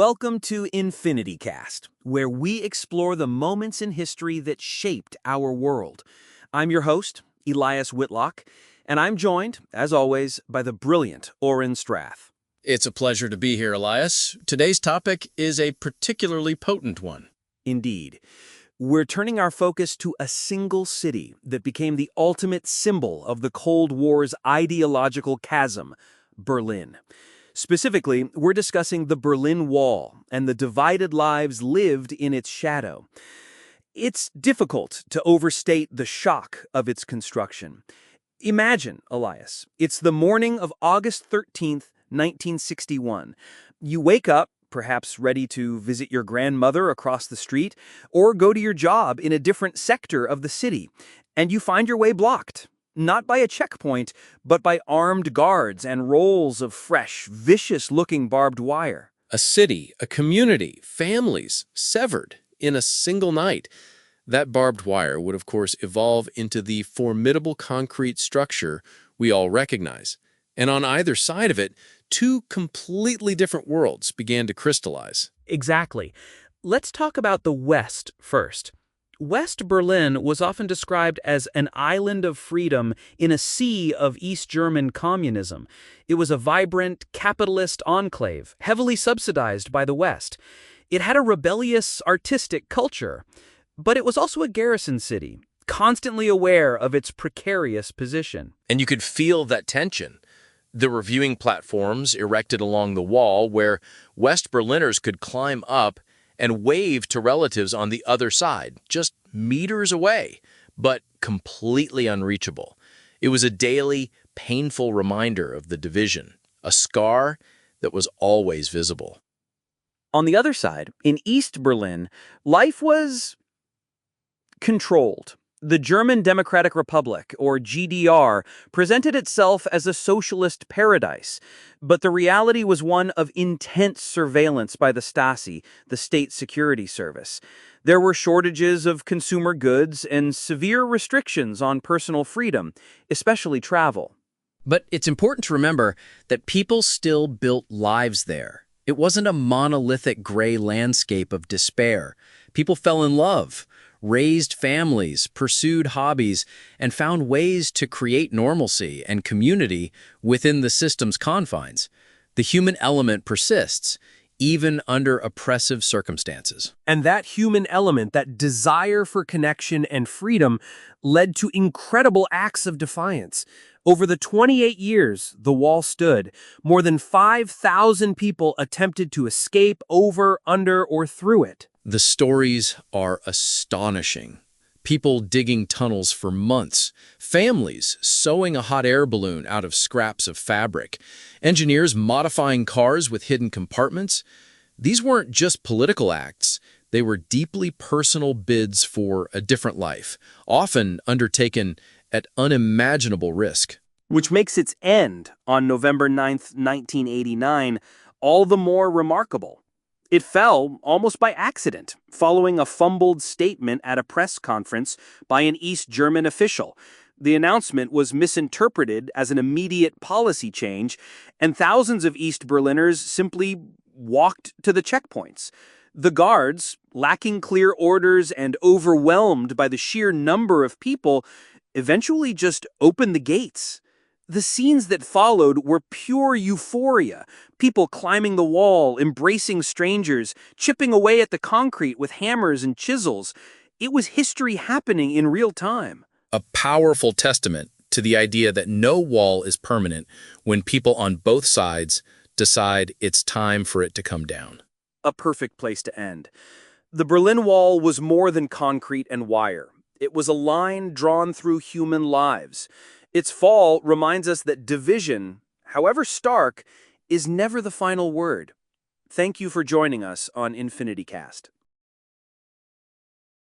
Welcome to EnfinityCast, where we explore the moments in history that shaped our world. I'm your host, Elias Whitlock, and I'm joined, as always, by the brilliant Orin Strath. It's a pleasure to be here, Elias. Today's topic is a particularly potent one. Indeed. We're turning our focus to a single city that became the ultimate symbol of the Cold War's ideological chasm, Berlin. Specifically, we're discussing the Berlin Wall and the divided lives lived in its shadow. It's difficult to overstate the shock of its construction. Imagine, Elias, it's the morning of August 13th, 1961. You wake up, perhaps ready to visit your grandmother across the street, or go to your job in a different sector of the city, and you find your way blocked. Not by a checkpoint, but by armed guards and rolls of fresh, vicious-looking barbed wire. A city, a community, families severed in a single night. That barbed wire would, of course, evolve into the formidable concrete structure we all recognize. And on either side of it, two completely different worlds began to crystallize. Exactly. Let's talk about the West first. West Berlin was often described as an island of freedom in a sea of East German communism. It was a vibrant, capitalist enclave, heavily subsidized by the West. It had a rebellious, artistic culture. But it was also a garrison city, constantly aware of its precarious position. And you could feel that tension. There were viewing platforms erected along the wall where West Berliners could climb up and wave to relatives on the other side, just meters away, but completely unreachable. It was a daily, painful reminder of the division, a scar that was always visible. On the other side, in East Berlin, life was controlled. The German Democratic Republic, or GDR, presented itself as a socialist paradise, but the reality was one of intense surveillance by the Stasi, the state security service. There were shortages of consumer goods and severe restrictions on personal freedom, especially travel. But it's important to remember that people still built lives there. It wasn't a monolithic gray landscape of despair. People fell in love, raised families, pursued hobbies, and found ways to create normalcy and community within the system's confines. The human element persists, even under oppressive circumstances. And that human element, that desire for connection and freedom, led to incredible acts of defiance. Over the 28 years the wall stood, more than 5,000 people attempted to escape over, under, or through it. The stories are astonishing. People digging tunnels for months, families sewing a hot air balloon out of scraps of fabric, engineers modifying cars with hidden compartments. These weren't just political acts, they were deeply personal bids for a different life, often undertaken at unimaginable risk. Which makes its end on November 9th, 1989, all the more remarkable. It fell almost by accident, following a fumbled statement at a press conference by an East German official. The announcement was misinterpreted as an immediate policy change, and thousands of East Berliners simply walked to the checkpoints. The guards, lacking clear orders and overwhelmed by the sheer number of people, eventually just opened the gates. The scenes that followed were pure euphoria. People climbing the wall, embracing strangers, chipping away at the concrete with hammers and chisels. It was history happening in real time. A powerful testament to the idea that no wall is permanent when people on both sides decide it's time for it to come down. A perfect place to end. The Berlin Wall was more than concrete and wire. It was a line drawn through human lives. Its fall reminds us that division, however stark, is never the final word. Thank you for joining us on EnfinityCast.